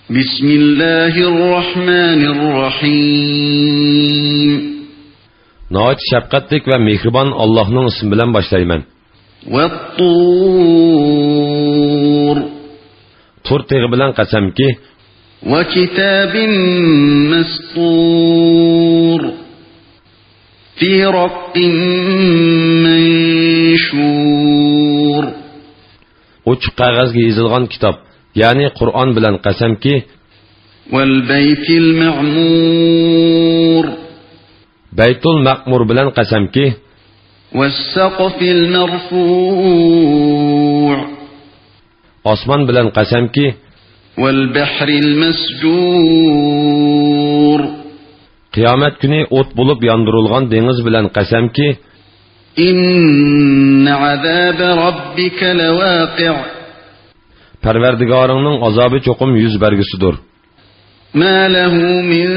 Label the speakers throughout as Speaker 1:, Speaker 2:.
Speaker 1: Bismillahirrahmanirrahim.
Speaker 2: Nəhayət şəfqətlik və mehriban Allah'ın ismi bilan başlayman.
Speaker 1: Vat-tur.
Speaker 2: Tur təğı bilan qasamki,
Speaker 1: və kitabin mastur. Fi raqqin manshur.
Speaker 2: Uçuq qog'ozga yozilgan kitob, ya'ni Qur'on bilan qasamki,
Speaker 1: val baytil ma'mur.
Speaker 2: Baytul Ma'mur bilan qasamki,
Speaker 1: was saqfil marfu'.
Speaker 2: Osmon bilan qasamki,
Speaker 1: val bahril masjur.
Speaker 2: Qiyomat kuni o't bo'lib yondirilgan dengiz bilan qasamki,
Speaker 1: inna azab rabbika lawaqi'.
Speaker 2: Parvardigoringning azobi cho'qim yuz bergisidir.
Speaker 1: Ma lahu min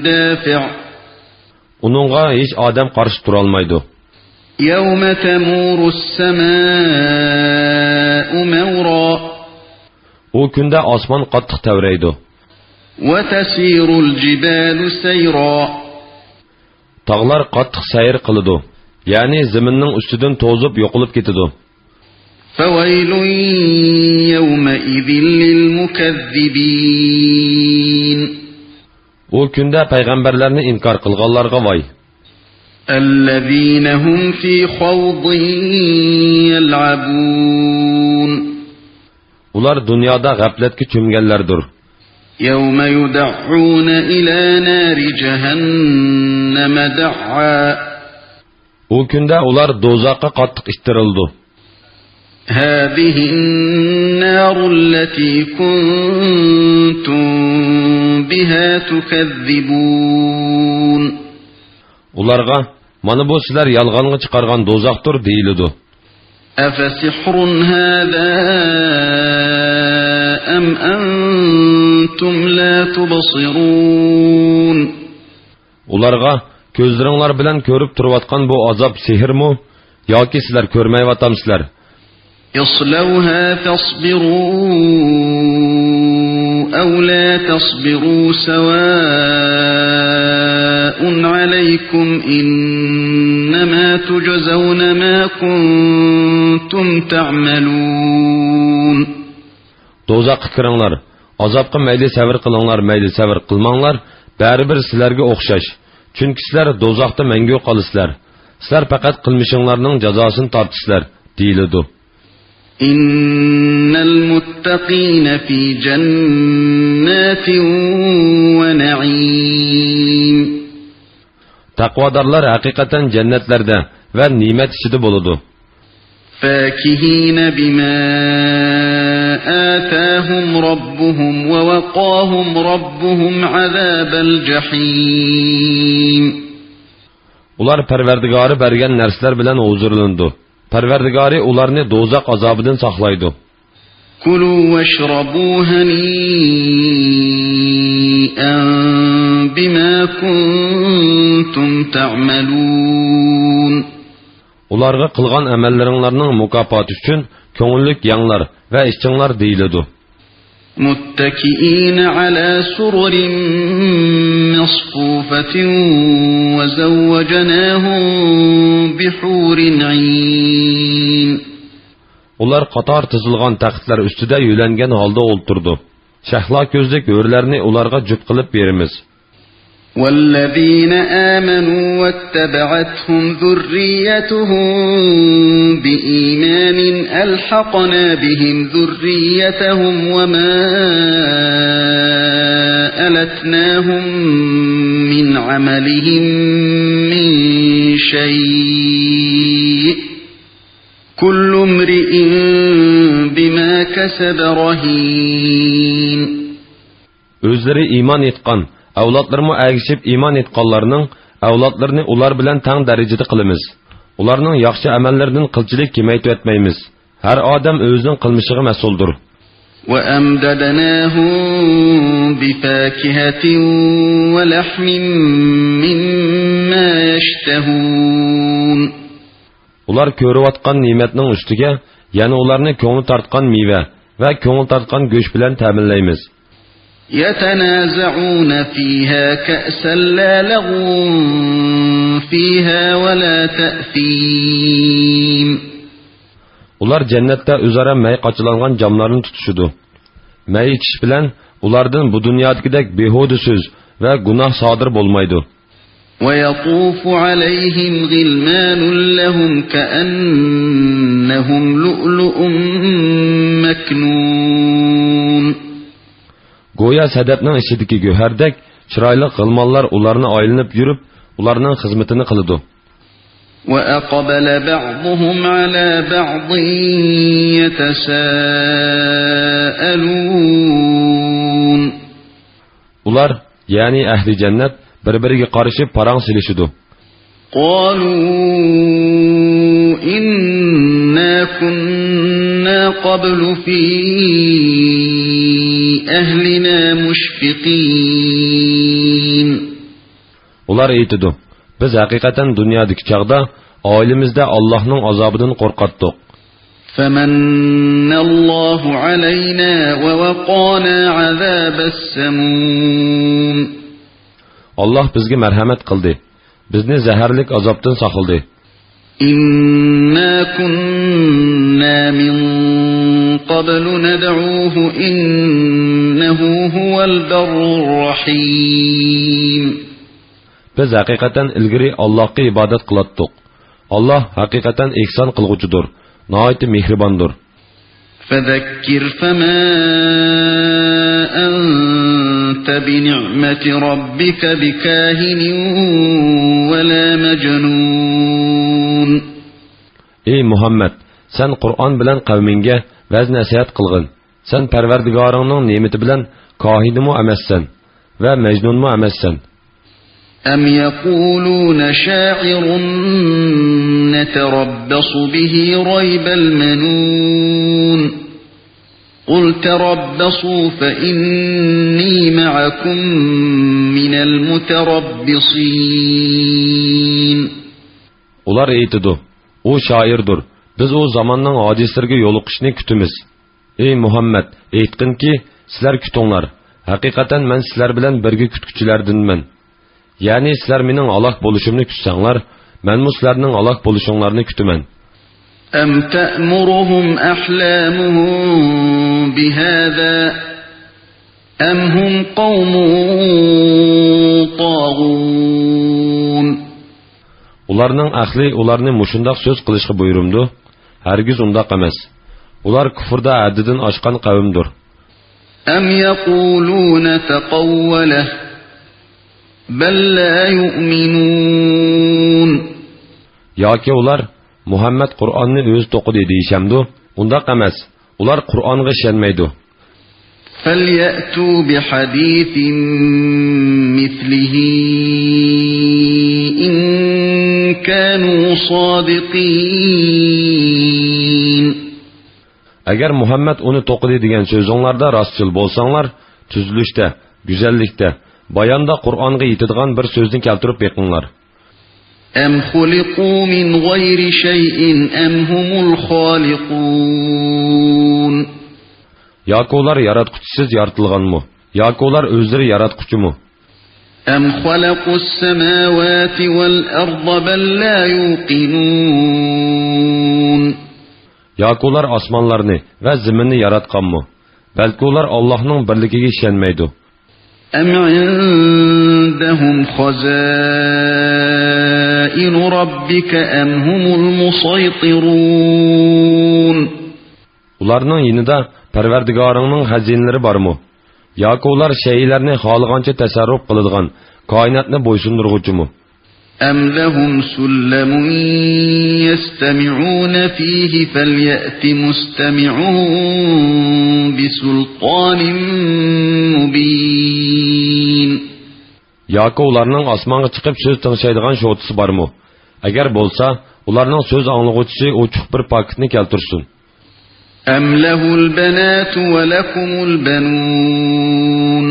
Speaker 1: dafi'.
Speaker 2: Uningga hech odam qarshi tura olmaydi.
Speaker 1: Yawma tamuru as-samaa'u mawra.
Speaker 2: U kunda osmon qattiq tavraydi.
Speaker 1: Wa tasiru al-jibalu sayra.
Speaker 2: Tog'lar qattiq sayr qiladi, ya'ni zaminning ustidan to'zib yo'qolib ketadi.
Speaker 1: Fawaylun yawma idhil lil-mukaththibin.
Speaker 2: U kunda payg'ambarlarni inkor qilganlarga voy.
Speaker 1: Allazina hum fi khawdin yal'abun.
Speaker 2: Ular dunyoda g'aflatga cho'mganlardir.
Speaker 1: Yawma yud'una ila nari jahannam da'a.
Speaker 2: U kunda ular do'zaxga qattiq ittirildi.
Speaker 1: Hadihi an-naru allati kuntum biha tukaththibun.
Speaker 2: Ularga mana bu sizlar yolg'onga chiqargan do'zaxdir deyiladi.
Speaker 1: Afasihrun hada am antum la tubsirun.
Speaker 2: Ularga ko'zlaringlar bilan ko'rib turayotgan bu azob sehrmi yoki sizlar ko'rmayotgamsizlar?
Speaker 1: Yaslawha tasbiru aw la tasbiru sawa'un alaykum innama tujzawna ma kuntum ta'malun.
Speaker 2: Do'zaxga kiringlar. Azobga mayli sabr qilinglar, mayli sabr qilmanglar, baribir sizlarga o'xshash. Chunki sizlar do'zaxda mangu qolasizlar. Sizlar faqat qilmishinglarning jazosini tortisizlar, deyiladi.
Speaker 1: Innal muttaqina fi jannatin wa na'im.
Speaker 2: Taqvodorlar haqiqatan jannatlarda va ne'mat ichida bo'ladi.
Speaker 1: Fakihina bima atahum rabbuhum wa waqahum rabbuhum azabal jahim.
Speaker 2: Ular Parvardigori bergan narsalar bilan huzurlandi. Parvardigori ularni do'zax azobidan saqlaydi.
Speaker 1: Kulu washrabu hani'an bima kuntum ta'malun. Ularga
Speaker 2: qilgan amallaringlarning mukofoti uchun ko'ngillik yanglar va ishchinglar deyiladi.
Speaker 1: متكئين على سرر مصفوفة وزوجناهم بحور عين.
Speaker 2: Ular qator tizilgan taxtlar ustida yo'langan holda o'ltirdi. Shahlo ko'zlik o'rlarni ularga jup qilib beramiz.
Speaker 1: والذين آمنوا واتبعتهم ذريتهم بإيمان ألحقنا بهم ذريتهم وما ألتناهم من عملهم من شيء كل امرئ بما كسب رهين.
Speaker 2: Özleri iman etqan avlodlarımı əgişib iman etqanlarının avlodlarını ular bilan tang darajada qilamiz. Ularning yaxshi amallaridan qilchilik kemaytib etmaymiz. Har odam o'zining qilmishiga mas'uldir.
Speaker 1: Wa amdadnahum bi fakihatin wa lahmin mimma yashtahun. Ular
Speaker 2: ko'rayotgan ne'matning ustiga yana ularni ko'ngli tortgan meva va ko'ngil tortgan go'sht bilan ta'minlaymiz.
Speaker 1: يتنازعون فيها كأسا لا لغو فيها ولا تأثيم.
Speaker 2: Ular jannatda o'zaro may qochilangan jamlarni tutishudi. May ichish bilan ulardan bu dunyodagidek behuda so'z va gunoh sodir bo'lmaydi.
Speaker 1: ويطوف عليهم غلمان لهم كأنهم لؤلؤ مكنون.
Speaker 2: Go'yo sadabning ichidagi go'hardek chiroyli g'ilmonlar ularni aylanib yurib, ularning xizmatini qiladi.
Speaker 1: وأقبل بعضهم على بعض يتساءلون.
Speaker 2: Ular, ya'ni ahli jannat bir-biriga qarashib parang silishidi.
Speaker 1: قالوا إنا كنا قبل في أهلنا مشفقين.
Speaker 2: Ular aytidi: Biz haqiqatan dunyodagi chaqda oilamizda Allohning azobidan qo'rqatdik.
Speaker 1: فمن الله علينا ووقانا عذاب السموم.
Speaker 2: Allah bizga marhamat qildi. Bizni zaharlik azobdan saqladi.
Speaker 1: إنا كنا من قبل ندعوه إنه هو البر الرحيم.
Speaker 2: Biz haqiqatan ilgari Allohga ibodat qilatdik. Allah haqiqatan ihson qilg'uchidir, nihoyat mehribondir.
Speaker 1: فذكر فما أنت بنعمة ربك بكاهن ولا مجنون.
Speaker 2: Ey Muhammad, sen Qur'on bilan qavminga vaz nasihat qilgin. Sen Parvardigoringning ne'mati bilan kohinmu emassan va majnunmu emassan.
Speaker 1: أم يقولون شاعر نتربص به ريب المنون قل تربصوا فإني معكم من المتربصين.
Speaker 2: Ular aytidi: O shoirdir. Biz o zamonning hodislariga yo'liqishni kutamiz. Ey Muhammad, aytqinki, sizlar kutinglar. Haqiqatan men sizlar bilan birga kutguchilardanman. Yani sizlar mening halok bo'lishimni kutsanglar, men sizlarning halok bo'lishinglarni kutaman.
Speaker 1: أم تأمرهم أحلامهم بهذا أم هم قوم طاغون.
Speaker 2: Ularning ahli ularni mushundaq so'z qilishga buyurumdi. Hargiz undaq emas. Ular kufrda haddidan oshgan qavmdir.
Speaker 1: أم يقولون تقوله بل لا يؤمنون.
Speaker 2: Yoki ular Muhammad Qur'onni o'zi to'qidi deyishamdi. Undaq emas. Ular Qur'onga ishonmaydi.
Speaker 1: فليأتوا بحديث مثله إن كانوا صادقين.
Speaker 2: Agar Muhammad uni to'qidi degan so'zinglarda rostchil bo'lsanglar, tuzilishda, go'zallikda, bayonda Qur'onga yetadigan bir so'zni keltirib beqinglar.
Speaker 1: أم خلقوا من غير شيء أم هم الخالقون.
Speaker 2: Yoki ular yaratquchisiz yaratilganmi? Yoki ular o'zlari yaratquchimi?
Speaker 1: أم خلقوا السماوات والأرض بل لا يوقنون.
Speaker 2: Yoki ular osmonlarni va zaminni yaratganmi? Balki ular Allohning birligiga ishonmaydi.
Speaker 1: أم عندهم خزائن ربك أم هم المسيطرون.
Speaker 2: Ularning yinida Parvardigoringning xazinalari bormi? Yoki ular shaylarni xohlagancha tasarruf qiladigan koinotni bo'ysundirg'uchimi?
Speaker 1: أم لهم سلم يستمعون فيه فليأت مستمعون بسلطان مبين.
Speaker 2: Yoki ularning osmonga chiqib so'z tingshaydigan shotisi bormi? Agar bo'lsa, ularning so'z anglag'uvchisi ochiq bir paketni keltirsin.
Speaker 1: أم له البنات ولكم البنون.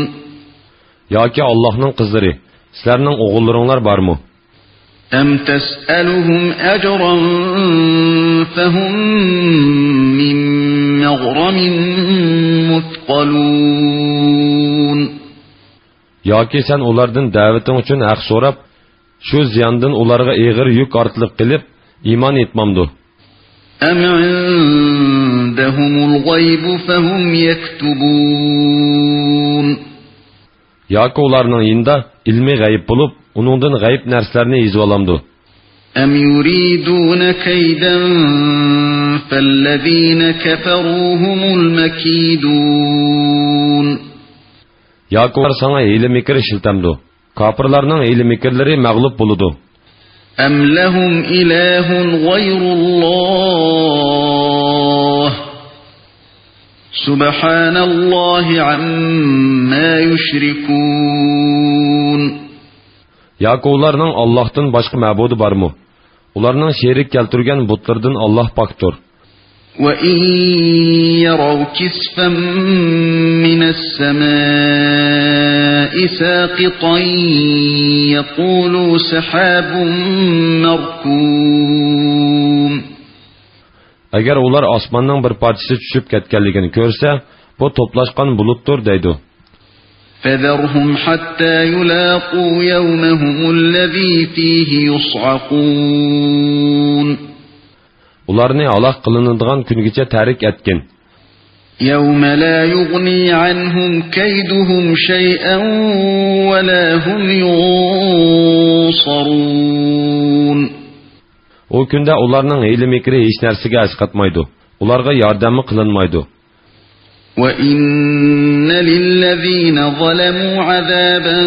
Speaker 2: Yoki Allohning qizlari, sizlarning o'g'illaringlar bormi?
Speaker 1: أم تسألهم أجرا فهم من مغرم مثقلون.
Speaker 2: Yoki sen ulardan da'vating uchun haq so'rab, shu ziyondan ularga eg'ir yuk ortliq qilib, iymon etmamdu.
Speaker 1: أم عندهم الغيب فهم يكتبون.
Speaker 2: Yoki ularning yinda ilmi g'ayb bo'lib, uningdan g'ayb narsalarni yozib olamdu.
Speaker 1: أم يريدون كيدا فالذين كفروا هم المكيدون.
Speaker 2: Yoki ular sana hiyla mikr shiltamdu. Kafirlarning hiyla mikrlari mag'lub bo'ludi.
Speaker 1: أم لهم إله غير الله سبحان الله عما يشركون.
Speaker 2: Yoki ularning Allohdan boshqa ma'budi bormi? Ularning sherik keltirgan butlardan Alloh pokdir.
Speaker 1: وإن يروا كسفا من السماء ساقطا يقولوا سحاب مركوم.
Speaker 2: Agar ular osmonning bir parchasi tushib ketganligini ko'rsa, bu to'plashgan bulutdir deydi.
Speaker 1: فذرهم حتى يلاقوا يومهم الذي فيه يصعقون.
Speaker 2: Ularni aloq qilinadigan kungacha tarik etgin.
Speaker 1: يوم لا يغني عنهم كيدهم شيئا ولا هم ينصرون.
Speaker 2: O kunda ularning hiyla mikri hech narsaga asqatmaydi. Ularga yordam qilinmaydi.
Speaker 1: وَإِنَّ لِلَّذِينَ ظَلَمُوا عَذَابًا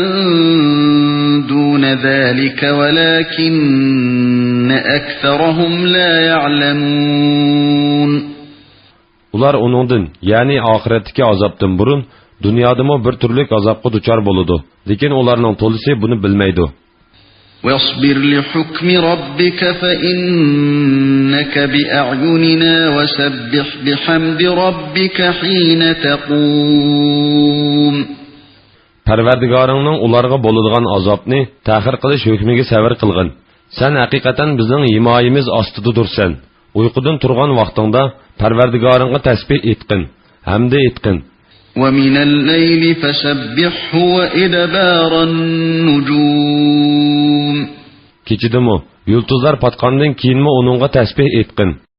Speaker 1: دُونَ ذَلِكَ وَلَكِنَّ أَكْثَرَهُمْ لَا يَعْلَمُونَ. Ular
Speaker 2: onundan, yani ahiretteki azaptan burun, dünyadamı bir türlük azapqa duçar boludu. Lekin ularning tolisi bunu bilmeydi.
Speaker 1: وَاصْبِرْ لِحُكْمِ رَبِّكَ فَإِنَّكَ بِأَعْيُنِنَا وَسَبِّحْ بِحَمْدِ رَبِّكَ حِينَ تَقُومُ.
Speaker 2: Parvardigarının ularga boludigan azapni ta'xir qilish hukmiga sabr qilgin. Sen haqiqatan bizning himoyamiz ostida dursan. Uyqudan turgan vaqtingda Parvardigoringga tasbih etqin, hamda etqin.
Speaker 1: وَمِنَ اللَّيْلِ فَسَبِّحْهُ وَإِدْبَارَ النُّجُومِ.
Speaker 2: Kechidimi, yulduzlar patqandan keyinmi onunga tasbih etqin.